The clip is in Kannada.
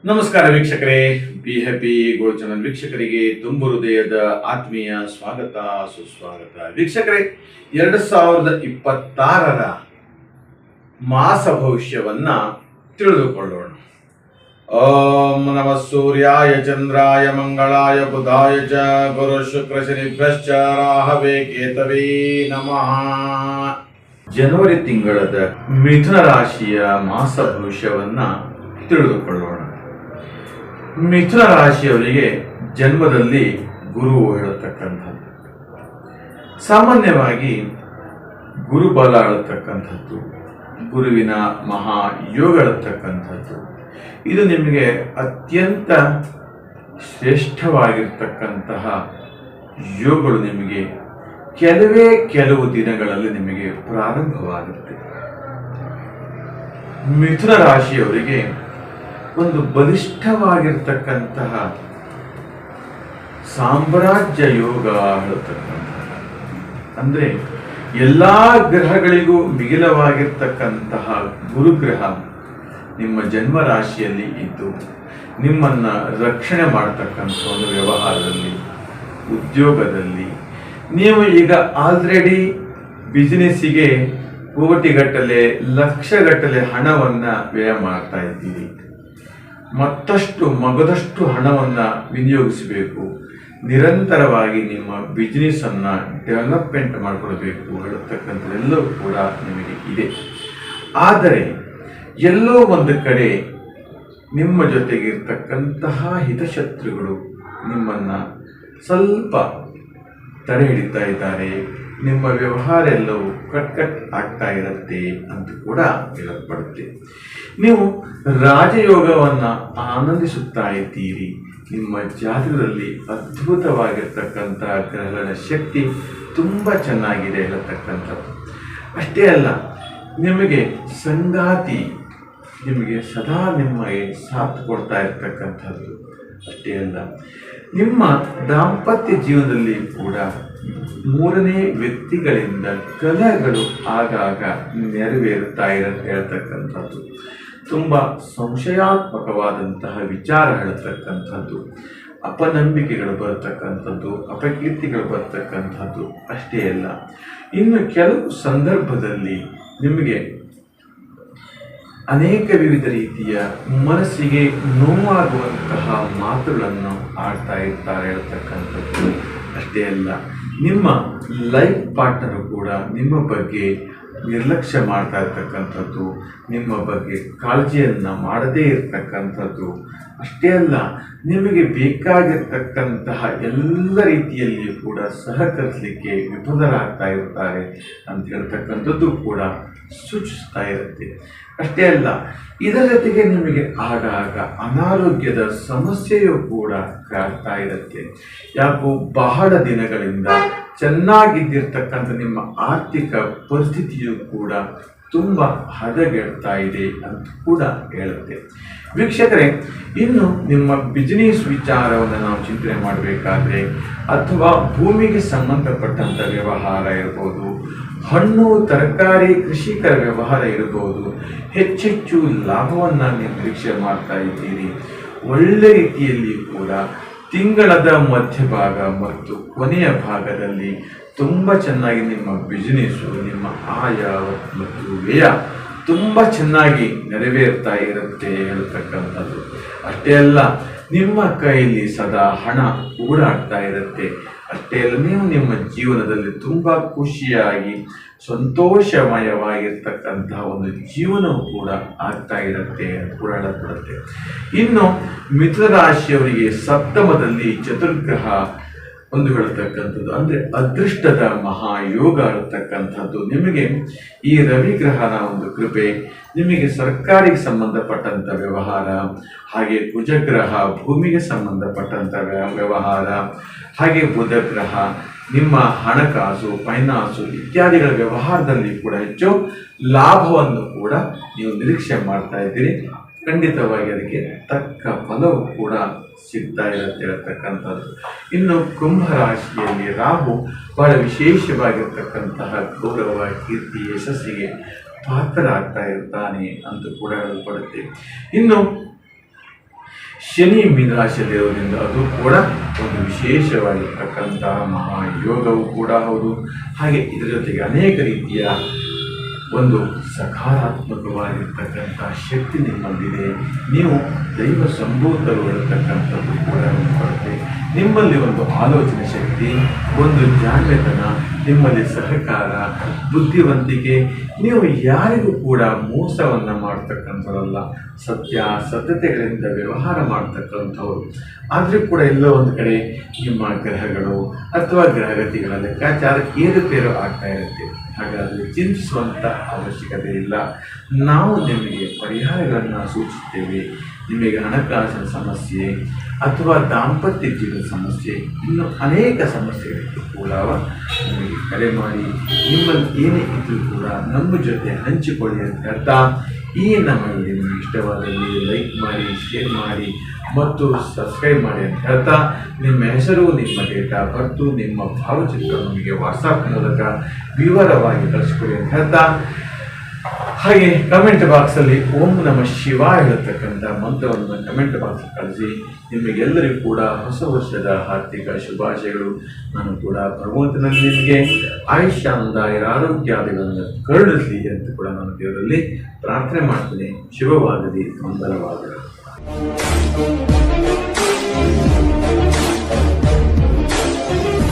ನಮಸ್ಕಾರ ವೀಕ್ಷಕರೇ, ಬಿ ಹ್ಯಾಪಿ ಗೋಲ್ಡ್ ಚಾನಲ್ ವೀಕ್ಷಕರಿಗೆ ತುಂಬ ಹೃದಯದ ಆತ್ಮೀಯ ಸ್ವಾಗತ ಸುಸ್ವಾಗತ. ವೀಕ್ಷಕರೇ, 2026ರ ಮಾಸ ಭವಿಷ್ಯವನ್ನ ತಿಳಿದುಕೊಳ್ಳೋಣ. ಓಂ ನಮ ಸೂರ್ಯಾಯ ಚಂದ್ರಾಯ ಮಂಗಳಾಯ ಬುಧಾಯ ಚ ಗುರು ಶುಕ್ರ ಶನಿಭ್ಯಶ್ಚ ರಾಹವೇ ಕೇತವೇ ನಮಃ. ಜನವರಿ ತಿಂಗಳದ ಮಿಥುನ ರಾಶಿಯ ಮಾಸ ಭವಿಷ್ಯವನ್ನ ತಿಳಿದುಕೊಳ್ಳೋಣ. ಮಿಥುನ ರಾಶಿಯವರಿಗೆ ಜನ್ಮದಲ್ಲಿ ಗುರು ಹೇಳತಕ್ಕಂಥದ್ದು, ಸಾಮಾನ್ಯವಾಗಿ ಗುರುಬಲ ಹೇಳತಕ್ಕಂಥದ್ದು, ಗುರುವಿನ ಮಹಾಯೋಗ ಹೇಳತಕ್ಕಂಥದ್ದು, ಇದು ನಿಮಗೆ ಅತ್ಯಂತ ಶ್ರೇಷ್ಠವಾಗಿರ್ತಕ್ಕಂತಹ ಯೋಗಗಳು ನಿಮಗೆ ಕೆಲವು ದಿನಗಳಲ್ಲಿ ನಿಮಗೆ ಪ್ರಾರಂಭವಾಗುತ್ತೆ. ಮಿಥುನ ರಾಶಿಯವರಿಗೆ ಒಂದು ಬಲಿಷ್ಠವಾಗಿರ್ತಕ್ಕಂತಹ ಸಾಮ್ರಾಜ್ಯ ಯೋಗ ಹೇಳತಕ್ಕಂಥ, ಅಂದ್ರೆ ಎಲ್ಲಾ ಗ್ರಹಗಳಿಗೂ ಮಿಗಿಲವಾಗಿರ್ತಕ್ಕಂತಹ ಗುರುಗ್ರಹ ನಿಮ್ಮ ಜನ್ಮ ರಾಶಿಯಲ್ಲಿ ಇದ್ದು ನಿಮ್ಮನ್ನ ರಕ್ಷಣೆ ಮಾಡತಕ್ಕಂಥ ಒಂದು ವ್ಯವಹಾರದಲ್ಲಿ, ಉದ್ಯೋಗದಲ್ಲಿ ನೀವು ಈಗ ಆಲ್ರೆಡಿ ಬಿಸಿನೆಸ್ಸಿಗೆ ಕೋಟಿಗಟ್ಟಲೆ ಲಕ್ಷಗಟ್ಟಲೆ ಹಣವನ್ನ ವ್ಯಯ ಮಾಡ್ತಾ ಇದ್ದೀರಿ. ಮತ್ತಷ್ಟು ಮಗದಷ್ಟು ಹಣವನ್ನ ವಿನಿಯೋಗಿಸಬೇಕು, ನಿರಂತರವಾಗಿ ನಿಮ್ಮ ಬಿಸ್ನೆಸ್ ಅನ್ನ ಡೆವಲಪ್ಮೆಂಟ್ ಮಾಡಿಕೊಳ್ಬೇಕು ಹೇಳತಕ್ಕಂಥದ್ದೆಲ್ಲವೂ ಕೂಡ ನಿಮಗೆ ಇದೆ. ಆದರೆ ಎಲ್ಲೋ ಒಂದು ಕಡೆ ನಿಮ್ಮ ಜೊತೆಗಿರ್ತಕ್ಕಂತಹ ಹಿತಶತ್ರುಗಳು ನಿಮ್ಮನ್ನ ಸ್ವಲ್ಪ ತಡೆ ಹಿಡಿತಾ ಇದ್ದಾರೆ. ನಿಮ್ಮ ವ್ಯವಹಾರ ಎಲ್ಲವೂ ಕಟ್ ಆಗ್ತಾ ಇರುತ್ತೆ ಅಂತ ಕೂಡ ಹೇಳಲ್ಪಡುತ್ತೆ. ನೀವು ರಾಜಯೋಗವನ್ನ ಆನಂದಿಸುತ್ತಾ ಇದ್ದೀರಿ. ನಿಮ್ಮ ಜಾತಕದಲ್ಲಿ ಅದ್ಭುತವಾಗಿರ್ತಕ್ಕಂತಹ ಗ್ರಹಗಳ ಶಕ್ತಿ ತುಂಬಾ ಚೆನ್ನಾಗಿದೆ ಹೇಳತಕ್ಕಂಥದ್ದು. ಅಷ್ಟೇ ಅಲ್ಲ, ನಿಮಗೆ ಸಂಗಾತಿ ನಿಮಗೆ ಸದಾ ನಿಮಗೆ ಸಾಥ್ ಕೊಡ್ತಾ ಇರ್ತಕ್ಕಂಥದ್ದು. ಅಷ್ಟೇ ಅಲ್ಲ, ನಿಮ್ಮ ದಾಂಪತ್ಯ ಜೀವನದಲ್ಲಿ ಕೂಡ ಮೂರನೇ ವ್ಯಕ್ತಿಗಳಿಂದ ಕಲಹಗಳು ಆಗಾಗ ನೆರವೇರುತ್ತಾ ಇರುತ್ತೆ ಹೇಳ್ತಕ್ಕಂಥದ್ದು. ತುಂಬಾ ಸಂಶಯಾತ್ಮಕವಾದಂತಹ ವಿಚಾರ ಹೇಳ್ತಕ್ಕಂಥದ್ದು, ಅಪನಂಬಿಕೆಗಳು ಬರ್ತಕ್ಕಂಥದ್ದು, ಅಪಕೀರ್ತಿಗಳು ಬರ್ತಕ್ಕಂಥದ್ದು. ಅಷ್ಟೇ ಅಲ್ಲ, ಇನ್ನು ಕೆಲವು ಸಂದರ್ಭದಲ್ಲಿ ನಿಮಗೆ ಅನೇಕ ವಿವಿಧ ರೀತಿಯ ಮನಸ್ಸಿಗೆ ನೋವಾಗುವಂತಹ ಮಾತುಗಳನ್ನು ಆಡ್ತಾ ಇರ್ತಾರೆ ಹೇಳ್ತಕ್ಕಂಥದ್ದು. ಅಷ್ಟೇ ಅಲ್ಲ, ನಿಮ್ಮ ಲೈಫ್ ಪಾರ್ಟ್ನರ್ ಕೂಡ ನಿಮ್ಮ ಬಗ್ಗೆ ನಿರ್ಲಕ್ಷ್ಯ ಮಾಡ್ತಾ ಇರ್ತಕ್ಕಂಥದ್ದು, ನಿಮ್ಮ ಬಗ್ಗೆ ಕಾಳಜಿಯನ್ನು ಮಾಡದೇ ಇರತಕ್ಕಂಥದ್ದು. ಅಷ್ಟೇ ಅಲ್ಲ, ನಿಮಗೆ ಬೇಕಾಗಿರ್ತಕ್ಕಂತಹ ಎಲ್ಲ ರೀತಿಯಲ್ಲಿಯೂ ಕೂಡ ಸಹಕರಿಸಲಿಕ್ಕೆ ವಿಫಲರಾಗ್ತಾ ಇರ್ತಾರೆ ಅಂತ ಹೇಳ್ತಕ್ಕಂಥದ್ದು ಕೂಡ ಸೂಚಿಸ್ತಾ ಇರುತ್ತೆ. ಅಷ್ಟೇ ಅಲ್ಲ, ಇದರ ಜೊತೆಗೆ ನಿಮಗೆ ಆಗಾಗ ಅನಾರೋಗ್ಯದ ಸಮಸ್ಯೆಯೂ ಕೂಡ ಕಾಡ್ತಾ ಇರುತ್ತೆ. ಯಾಕೋ ಬಹಳ ದಿನಗಳಿಂದ ಚೆನ್ನಾಗಿದ್ದಿರ್ತಕ್ಕಂಥ ನಿಮ್ಮ ಆರ್ಥಿಕ ಪರಿಸ್ಥಿತಿಯು ಕೂಡ ತುಂಬ ಹದಗೆಡ್ತಾ ಇದೆ ಅಂತ ಕೂಡ ಹೇಳುತ್ತೆ. ವೀಕ್ಷಕರೇ, ಇನ್ನು ನಿಮ್ಮ ಬಿಸಿನೆಸ್ ವಿಚಾರವನ್ನು ನಾವು ಚಿಂತನೆ ಮಾಡಬೇಕಾದ್ರೆ, ಅಥವಾ ಭೂಮಿಗೆ ಸಂಬಂಧಪಟ್ಟಂಥ ವ್ಯವಹಾರ ಇರ್ಬೋದು, ಹಣ್ಣು ತರಕಾರಿ ಕೃಷಿಕರ ವ್ಯವಹಾರ ಇರಬಹುದು, ಹೆಚ್ಚೆಚ್ಚು ಲಾಭವನ್ನು ನೀವು ನಿರೀಕ್ಷೆ ಮಾಡ್ತಾ ಇದ್ದೀರಿ. ಒಳ್ಳೆ ರೀತಿಯಲ್ಲಿ ಕೂಡ ತಿಂಗಳದ ಮಧ್ಯಭಾಗ ಮತ್ತು ಕೊನೆಯ ಭಾಗದಲ್ಲಿ ತುಂಬ ಚೆನ್ನಾಗಿ ನಿಮ್ಮ ಬಿಸಿನೆಸ್ಸು, ನಿಮ್ಮ ಆಯ ಮತ್ತು ವ್ಯಯ ತುಂಬ ಚೆನ್ನಾಗಿ ನೆರವೇರ್ತಾ ಇರುತ್ತೆ ಹೇಳ್ತಕ್ಕಂಥದ್ದು. ಅಷ್ಟೇ ಅಲ್ಲ, ನಿಮ್ಮ ಕೈಯಲ್ಲಿ ಸದಾ ಹಣ ಓಡಾಡ್ತಾ ಇರುತ್ತೆ. ಅಷ್ಟೇ ಅಲ್ಲ, ನೀವು ನಿಮ್ಮ ಜೀವನದಲ್ಲಿ ತುಂಬ ಖುಷಿಯಾಗಿ ಸಂತೋಷಮಯವಾಗಿರ್ತಕ್ಕಂತಹ ಒಂದು ಜೀವನವೂ ಕೂಡ ಆಗ್ತಾ ಇರುತ್ತೆ ಅಂತ ಕೂಡ ಹೇಳಲ್ಪಡುತ್ತೆ. ಇನ್ನು ಮಿಥುನ ರಾಶಿಯವರಿಗೆ ಸಪ್ತಮದಲ್ಲಿ ಚತುರ್ಗ್ರಹ ಒಂದು ಹೇಳ್ತಕ್ಕಂಥದ್ದು, ಅಂದ್ರೆ ಅದೃಷ್ಟದ ಮಹಾಯೋಗ ಹೇಳ್ತಕ್ಕಂಥದ್ದು. ನಿಮಗೆ ಈ ರವಿ ಗ್ರಹನ ಒಂದು ಕೃಪೆ, ನಿಮಗೆ ಸರ್ಕಾರಿಗೆ ಸಂಬಂಧಪಟ್ಟಂತ ವ್ಯವಹಾರ, ಹಾಗೆ ಕುಜಗ್ರಹ ಭೂಮಿಗೆ ಸಂಬಂಧಪಟ್ಟಂತ ವ್ಯವಹಾರ, ಹಾಗೆ ಬುಧ ಗ್ರಹ ನಿಮ್ಮ ಹಣಕಾಸು, ಫೈನಾನ್ಸು ಇತ್ಯಾದಿಗಳ ವ್ಯವಹಾರದಲ್ಲಿ ಕೂಡ ಹೆಚ್ಚು ಲಾಭವನ್ನು ಕೂಡ ನೀವು ನಿರೀಕ್ಷೆ ಮಾಡ್ತಾ ಇದ್ದೀರಿ. ಖಂಡಿತವಾಗಿ ಅದಕ್ಕೆ ತಕ್ಕ ಫಲವು ಕೂಡ ಸಿಗ್ತಾ ಇರುತ್ತೆ ಹೇಳ್ತಕ್ಕಂಥದ್ದು. ಇನ್ನು ಕುಂಭ ರಾಶಿಯಲ್ಲಿ ರಾಹು ಬಹಳ ವಿಶೇಷವಾಗಿರ್ತಕ್ಕಂತಹ ಗೌರವ, ಕೀರ್ತಿ, ಯಶಸ್ಸಿಗೆ ಪಾತ್ರರಾಗ್ತಾ ಇರ್ತಾನೆ ಅಂತ ಕೂಡ ಹೇಳಲ್ಪಡುತ್ತೆ. ಇನ್ನು ಶನಿ ಮೀನರಾಶಿಯಲ್ಲಿರೋದ್ರಿಂದ ಅದು ಕೂಡ ಒಂದು ವಿಶೇಷವಾಗಿರ್ತಕ್ಕಂತಹ ಮಹಾಯೋಗವು ಕೂಡ ಹೌದು. ಹಾಗೆ ಇದರ ಜೊತೆಗೆ ಅನೇಕ ರೀತಿಯ ಒಂದು ಸಕಾರಾತ್ಮಕವಾಗಿರ್ತಕ್ಕಂಥ ಶಕ್ತಿ ನಿಮ್ಮಲ್ಲಿದೆ. ನೀವು ದೈವ ಸಂಭೂತರು ಇರತಕ್ಕಂಥದ್ದು ಕೂಡ ಬರುತ್ತೆ. ನಿಮ್ಮಲ್ಲಿ ಒಂದು ಆಲೋಚನೆ ಶಕ್ತಿ, ಒಂದು ಜಾಣ್ಮೆತನ, ನಿಮ್ಮಲ್ಲಿ ಸಹಕಾರ, ಬುದ್ಧಿವಂತಿಕೆ. ನೀವು ಯಾರಿಗೂ ಕೂಡ ಮೋಸವನ್ನು ಮಾಡ್ತಕ್ಕಂಥವರಲ್ಲ, ಸತ್ಯತೆಗಳಿಂದ ವ್ಯವಹಾರ ಮಾಡ್ತಕ್ಕಂಥವ್ರು. ಆದರೂ ಕೂಡ ಎಲ್ಲೋ ಒಂದು ಕಡೆ ನಿಮ್ಮ ಗ್ರಹಗಳು ಅಥವಾ ಗ್ರಹಗತಿಗಳ ಲೆಕ್ಕಾಚಾರ ಏರುಪೇರು ಆಗ್ತಾ ಇರುತ್ತೆ. ಹಾಗಾದರೆ ಚಿಂತಿಸುವಂಥ ಅವಶ್ಯಕತೆ ಇಲ್ಲ. ನಾವು ನಿಮಗೆ ಪರಿಹಾರಗಳನ್ನು ಸೂಚಿಸುತ್ತೇವೆ. ನಿಮಗೆ ಹಣಕಾಸಿನ ಸಮಸ್ಯೆ ಅಥವಾ ದಾಂಪತ್ಯ ಜೀವನದ ಸಮಸ್ಯೆ, ಇನ್ನು ಅನೇಕ ಸಮಸ್ಯೆಗಳಿಗೆ ಕೂಡ ನಿಮಗೆ ಕರೆ ಮಾಡಿ ನಿಮ್ಮಲ್ಲಿ ಏನೇ ಇದ್ದರೂ ಕೂಡ ನಮ್ಮ ಜೊತೆ ಹಂಚಿಕೊಳ್ಳಿ ಅಂತ ಹೇಳ್ತಾ, ಈ ನಮ್ಮ ವಿಡಿಯೋ ನಿಮಗೆ ಇಷ್ಟವಾದಲ್ಲಿ ಲೈಕ್ ಮಾಡಿ, ಶೇರ್ ಮಾಡಿ ಮತ್ತು ಸಬ್ಸ್ಕ್ರೈಬ್ ಮಾಡಿ ಅಂತ ಹೇಳ್ತಾ, ನಿಮ್ಮ ಹೆಸರು, ನಿಮ್ಮ ಡೇಟ್ ಆಫ್ ಬರ್ತು, ನಿಮ್ಮ ಭಾವಚಿತ್ರ ನಮಗೆ ವಾಟ್ಸಾಪ್ ಮೂಲಕ ವಿವರವಾಗಿ ಕಳಿಸ್ಕೊಡಿ ಅಂತ ಹೇಳ್ತಾ, ಹಾಗೆ ಕಮೆಂಟ್ ಬಾಕ್ಸಲ್ಲಿ ಓಂ ನಮಃ ಶಿವಾಯ ಹೇಳತಕ್ಕಂಥ ಮಂತ್ರವನ್ನು ಕಮೆಂಟ್ ಬಾಕ್ಸ್ ಕಳಿಸಿ. ನಿಮಗೆಲ್ಲರಿಗೂ ಕೂಡ ಹೊಸ ವರ್ಷದ ಹಾರ್ದಿಕ ಶುಭಾಶಯಗಳು. ನಾನು ಕೂಡ ಭಗವಂತನಲ್ಲಿ ನಿಮಗೆ ಆಯುಷ್ಯಾನಂದಾಯ ಆರೋಗ್ಯಾದಿಗಳನ್ನು ಕರುಣಿಸಲಿ ಅಂತ ಕೂಡ ನಾನು ದೇವರಲ್ಲಿ ಪ್ರಾರ್ಥನೆ ಮಾಡ್ತೀನಿ. ಶುಭವಾಗಲಿ, ಮಂಗಲವಾಗಲಿ.